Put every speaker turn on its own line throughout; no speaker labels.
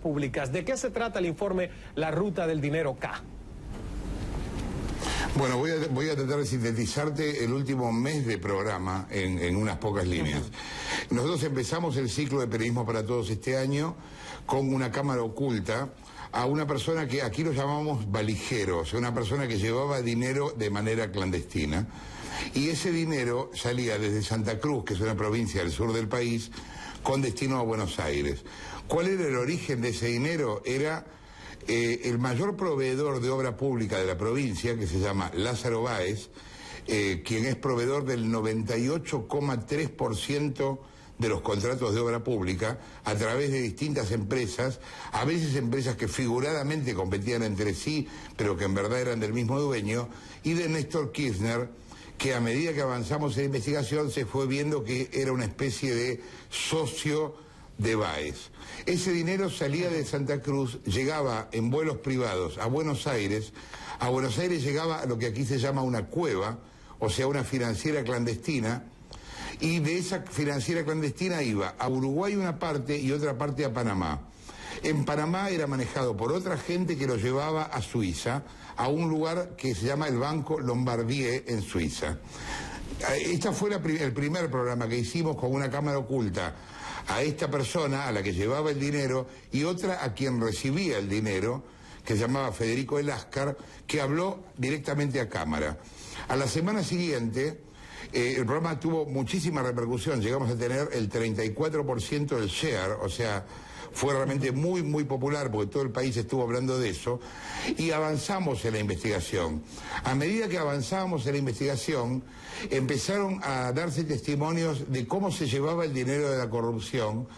Públicas. ¿De qué se trata el informe La Ruta del Dinero K?
Bueno, voy a tratar de sintetizarte el último mes de programa en unas pocas líneas. Nosotros empezamos el ciclo de Periodismo para Todos este año con una cámara oculta a una persona que aquí lo llamamos valijero, o sea, una persona que llevaba dinero de manera clandestina. Y ese dinero salía desde Santa Cruz, que es una provincia del sur del país, con destino a Buenos Aires. ¿Cuál era el origen de ese dinero? Era el mayor proveedor de obra pública de la provincia, que se llama Lázaro Báez, quien es proveedor del 98,3% de los contratos de obra pública a través de distintas empresas, a veces empresas que figuradamente competían entre sí, pero que en verdad eran del mismo dueño, y de Néstor Kirchner, que a medida que avanzamos en la investigación se fue viendo que era una especie de socio de Báez. Ese dinero salía de Santa Cruz, llegaba en vuelos privados a Buenos Aires llegaba a lo que aquí se llama una cueva, o sea, una financiera clandestina, y de esa financiera clandestina iba a Uruguay una parte y otra parte a Panamá. En Panamá era manejado por otra gente que lo llevaba a Suiza, a un lugar que se llama el Banco Lombardier en Suiza. Este fue el primer programa que hicimos con una cámara oculta a esta persona, a la que llevaba el dinero, y otra a quien recibía el dinero, que se llamaba Federico Eláscar, que habló directamente a cámara. A la semana siguiente, el programa tuvo muchísima repercusión, llegamos a tener el 34% del share, o sea, fue realmente muy, muy popular porque todo el país estuvo hablando de eso, y avanzamos en la investigación. A medida que avanzábamos en la investigación, empezaron a darse testimonios de cómo se llevaba el dinero de la corrupción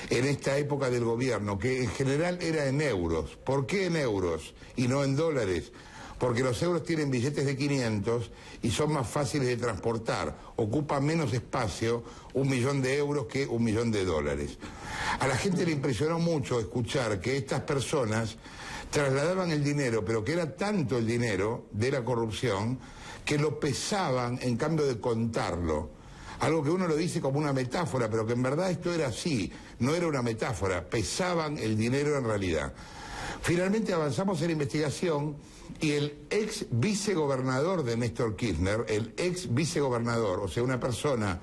en esta época del gobierno, que en general era en euros. ¿Por qué en euros y no en dólares? Porque los euros tienen billetes de 500 y son más fáciles de transportar. Ocupa menos espacio 1.000.000 de euros que 1.000.000 de dólares. A la gente le impresionó mucho escuchar que estas personas trasladaban el dinero, pero que era tanto el dinero de la corrupción que lo pesaban en cambio de contarlo. Algo que uno lo dice como una metáfora, pero que en verdad esto era así, no era una metáfora, pesaban el dinero en realidad. Finalmente avanzamos en la investigación y el ex vicegobernador de Néstor Kirchner, el ex vicegobernador, o sea, una persona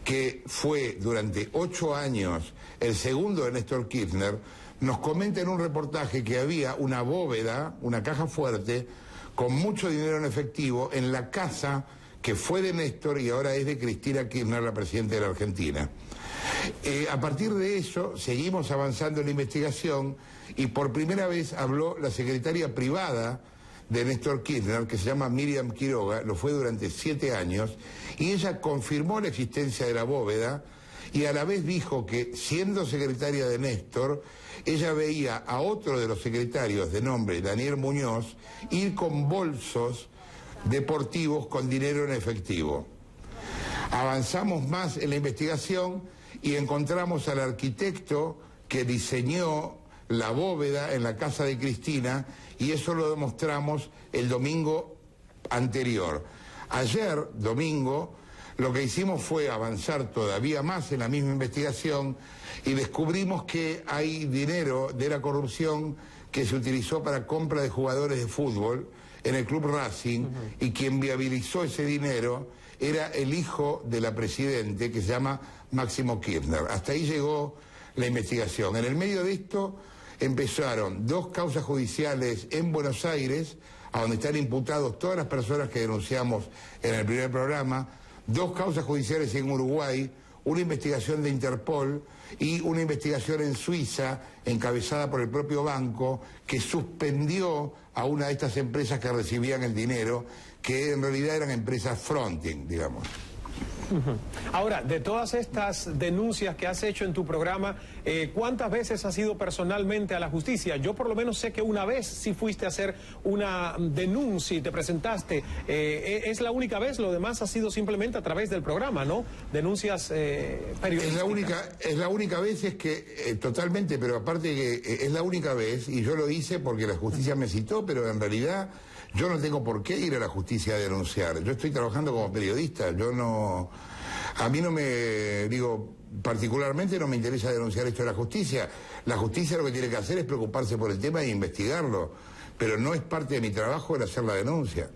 que fue durante 8 años el segundo de Néstor Kirchner, nos comenta en un reportaje que había una bóveda, una caja fuerte, con mucho dinero en efectivo en la casa que fue de Néstor y ahora es de Cristina Kirchner, la presidenta de la Argentina. A partir de eso seguimos avanzando en la investigación y por primera vez habló la secretaria privada de Néstor Kirchner, que se llama Miriam Quiroga, lo fue durante 7 años, y ella confirmó la existencia de la bóveda y a la vez dijo que, siendo secretaria de Néstor, ella veía a otro de los secretarios de nombre Daniel Muñoz ir con bolsos deportivos con dinero en efectivo. Avanzamos más en la investigación y encontramos al arquitecto que diseñó la bóveda en la casa de Cristina, y eso lo demostramos el domingo anterior. Ayer, domingo, lo que hicimos fue avanzar todavía más en la misma investigación y descubrimos que hay dinero de la corrupción que se utilizó para compra de jugadores de fútbol en el Club Racing, y quien viabilizó ese dinero era el hijo de la presidente, que se llama Máximo Kirchner. Hasta ahí llegó la investigación. En el medio de esto empezaron 2 causas judiciales en Buenos Aires, a donde están imputados todas las personas que denunciamos en el primer programa, 2 causas judiciales en Uruguay, una investigación de Interpol y una investigación en Suiza encabezada por el propio banco, que suspendió a una de estas empresas que recibían el dinero, que en realidad eran empresas fronting, digamos.
Ahora, de todas estas denuncias que has hecho en tu programa, ¿cuántas veces has ido personalmente a la justicia? Yo por lo menos sé que una vez sí fuiste a hacer una denuncia y te presentaste. Es la única vez, lo demás ha sido simplemente a través del programa, ¿no? Denuncias periodísticas.
Es la única vez, es que totalmente, pero aparte que es la única vez, y yo lo hice porque la justicia me citó, pero en realidad yo no tengo por qué ir a la justicia a denunciar. Yo estoy trabajando como periodista, a mí no me, digo, particularmente no me interesa denunciar esto a la justicia. La justicia lo que tiene que hacer es preocuparse por el tema e investigarlo, pero no es parte de mi trabajo el hacer la denuncia.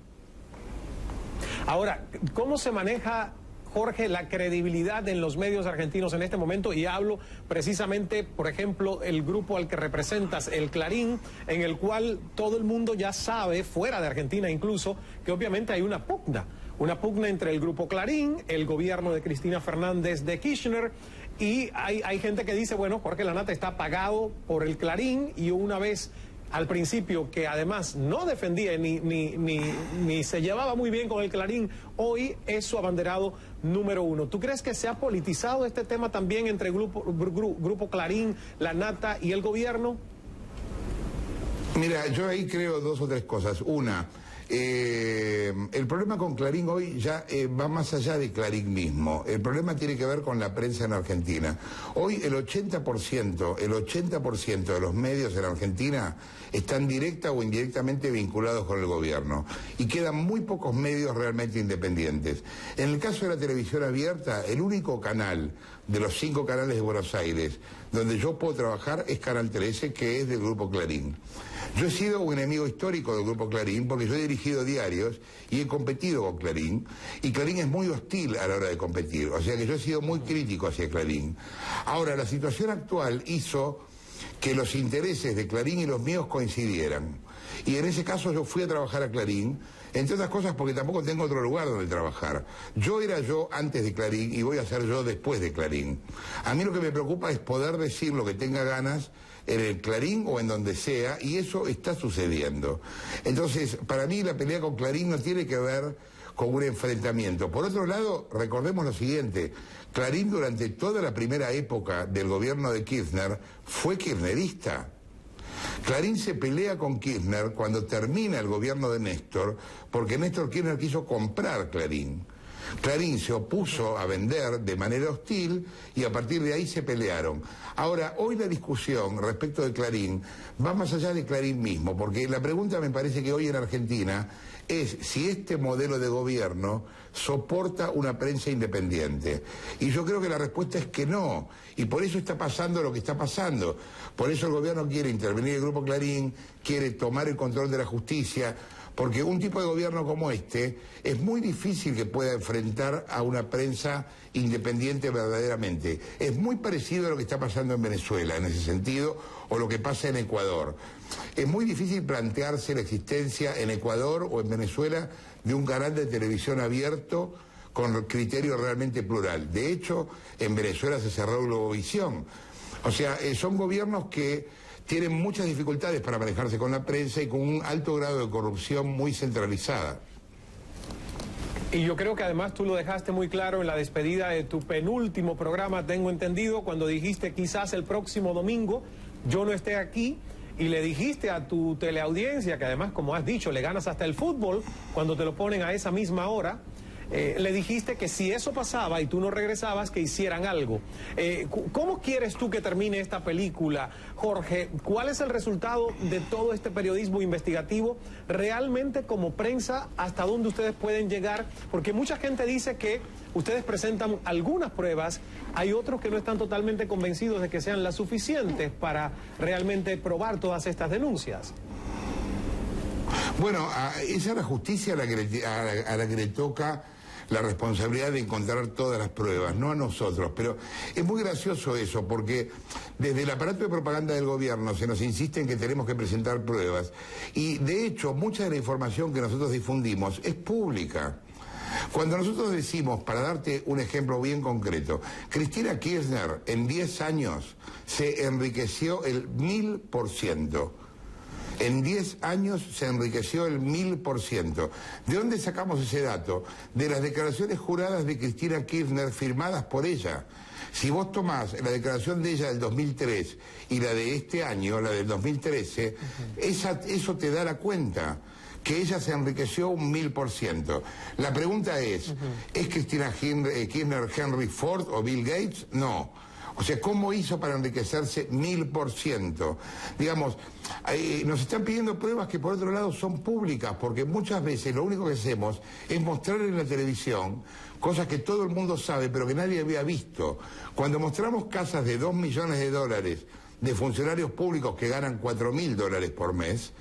Ahora, ¿cómo se maneja, Jorge, la credibilidad en los medios argentinos en este momento? Y hablo precisamente, por ejemplo, el grupo al que representas, el Clarín, en el cual todo el mundo ya sabe, fuera de Argentina incluso, que obviamente hay una pugna entre el grupo Clarín, el gobierno de Cristina Fernández de Kirchner, y hay gente que dice, bueno, Jorge Lanata está pagado por el Clarín, y una vez al principio, que además no defendía ni se llevaba muy bien con el Clarín, hoy es su abanderado número uno. ¿Tú crees que se ha politizado este tema también entre grupo Clarín, Lanata y el gobierno?
Mira, yo ahí creo dos o tres cosas. Una, el problema con Clarín hoy ya va más allá de Clarín mismo. El problema tiene que ver con la prensa en Argentina. Hoy el 80% de los medios en Argentina están directa o indirectamente vinculados con el gobierno. Y quedan muy pocos medios realmente independientes. En el caso de la televisión abierta, el único canal de los 5 canales de Buenos Aires donde yo puedo trabajar es Canal 13, que es del Grupo Clarín. Yo he sido un enemigo histórico del Grupo Clarín porque yo he dirigido diarios y he competido con Clarín, y Clarín es muy hostil a la hora de competir, o sea que yo he sido muy crítico hacia Clarín. Ahora, la situación actual hizo que los intereses de Clarín y los míos coincidieran, y en ese caso yo fui a trabajar a Clarín, entre otras cosas porque tampoco tengo otro lugar donde trabajar. Yo era yo antes de Clarín y voy a ser yo después de Clarín. A mí lo que me preocupa es poder decir lo que tenga ganas en el Clarín o en donde sea, y eso está sucediendo. Entonces, para mí la pelea con Clarín no tiene que ver con un enfrentamiento. Por otro lado, recordemos lo siguiente: Clarín durante toda la primera época del gobierno de Kirchner fue kirchnerista. Clarín se pelea con Kirchner cuando termina el gobierno de Néstor, porque Néstor Kirchner quiso comprar Clarín. Clarín se opuso a vender de manera hostil y a partir de ahí se pelearon. Ahora, hoy la discusión respecto de Clarín va más allá de Clarín mismo, porque la pregunta me parece que hoy en Argentina es si este modelo de gobierno soporta una prensa independiente. Y yo creo que la respuesta es que no, y por eso está pasando lo que está pasando. Por eso el gobierno quiere intervenir el Grupo Clarín, quiere tomar el control de la justicia, porque un tipo de gobierno como este es muy difícil que pueda enfrentar a una prensa independiente verdaderamente. Es muy parecido a lo que está pasando en Venezuela en ese sentido, o lo que pasa en Ecuador. Es muy difícil plantearse la existencia en Ecuador o en Venezuela de un canal de televisión abierto con criterio realmente plural. De hecho, en Venezuela se cerró Globovisión. O sea, son gobiernos que tienen muchas dificultades para manejarse con la prensa y con un alto grado de corrupción muy centralizada.
Y yo creo que además tú lo dejaste muy claro en la despedida de tu penúltimo programa, tengo entendido, cuando dijiste quizás el próximo domingo yo no esté aquí, y le dijiste a tu teleaudiencia, que además, como has dicho, le ganas hasta el fútbol cuando te lo ponen a esa misma hora, le dijiste que si eso pasaba y tú no regresabas, que hicieran algo. ¿Cómo quieres tú que termine esta película, Jorge? ¿Cuál es el resultado de todo este periodismo investigativo? Realmente, como prensa, ¿hasta dónde ustedes pueden llegar? Porque mucha gente dice que ustedes presentan algunas pruebas, hay otros que no están totalmente convencidos de que sean las suficientes para realmente probar todas estas denuncias.
Bueno, esa es la justicia a la que le toca la responsabilidad de encontrar todas las pruebas, no a nosotros. Pero es muy gracioso eso, porque desde el aparato de propaganda del gobierno se nos insiste en que tenemos que presentar pruebas, y de hecho mucha de la información que nosotros difundimos es pública. Cuando nosotros decimos, para darte un ejemplo bien concreto, Cristina Kirchner en 10 años se enriqueció el 1000%. En 10 años se enriqueció el 1000%. ¿De dónde sacamos ese dato? De las declaraciones juradas de Cristina Kirchner firmadas por ella. Si vos tomás la declaración de ella del 2003 y la de este año, la del 2013, eso te da la cuenta que ella se enriqueció un 1000%. La pregunta es, ¿es Cristina Kirchner Henry Ford o Bill Gates? No. O sea, ¿cómo hizo para enriquecerse 1000%? Digamos, nos están pidiendo pruebas que por otro lado son públicas, porque muchas veces lo único que hacemos es mostrar en la televisión cosas que todo el mundo sabe, pero que nadie había visto. Cuando mostramos casas de $2 millones de funcionarios públicos que ganan $4.000 por mes,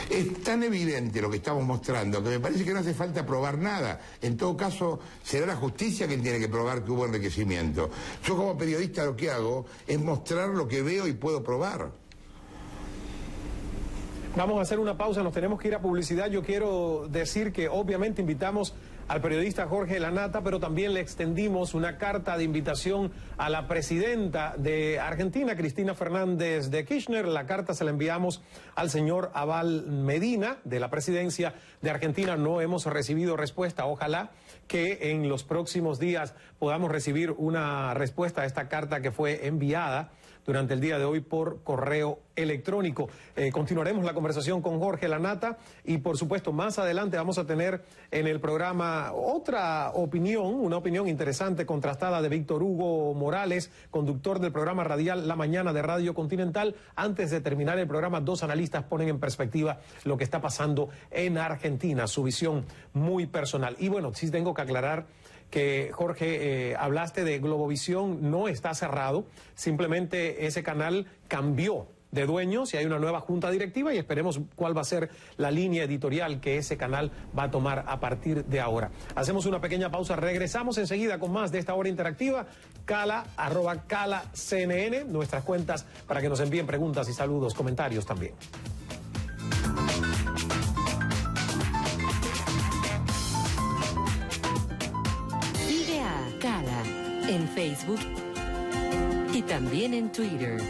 es tan evidente lo que estamos mostrando que me parece que no hace falta probar nada. En todo caso, será la justicia quien tiene que probar que hubo enriquecimiento. Yo como periodista lo que hago es mostrar lo que veo y puedo probar.
Vamos a hacer una pausa, nos tenemos que ir a publicidad. Yo quiero decir que obviamente invitamos al periodista Jorge Lanata, pero también le extendimos una carta de invitación a la presidenta de Argentina, Cristina Fernández de Kirchner. La carta se la enviamos al señor Abal Medina, de la presidencia de Argentina. No hemos recibido respuesta. Ojalá que en los próximos días podamos recibir una respuesta a esta carta que fue enviada durante el día de hoy por correo electrónico. Continuaremos la conversación con Jorge Lanata y por supuesto más adelante vamos a tener en el programa otra opinión, una opinión interesante, contrastada de Víctor Hugo Morales, conductor del programa radial La Mañana de Radio Continental. Antes de terminar el programa, dos analistas ponen en perspectiva lo que está pasando en Argentina, su visión muy personal. Y bueno, sí tengo que aclarar que, Jorge, hablaste de Globovisión, no está cerrado, simplemente ese canal cambió de dueños y hay una nueva junta directiva y esperemos cuál va a ser la línea editorial que ese canal va a tomar a partir de ahora. Hacemos una pequeña pausa, regresamos enseguida con más de esta hora interactiva. Cala, @CalaCNN, nuestras cuentas para que nos envíen preguntas y saludos, comentarios también.
Sigue a Cala en Facebook y también en Twitter.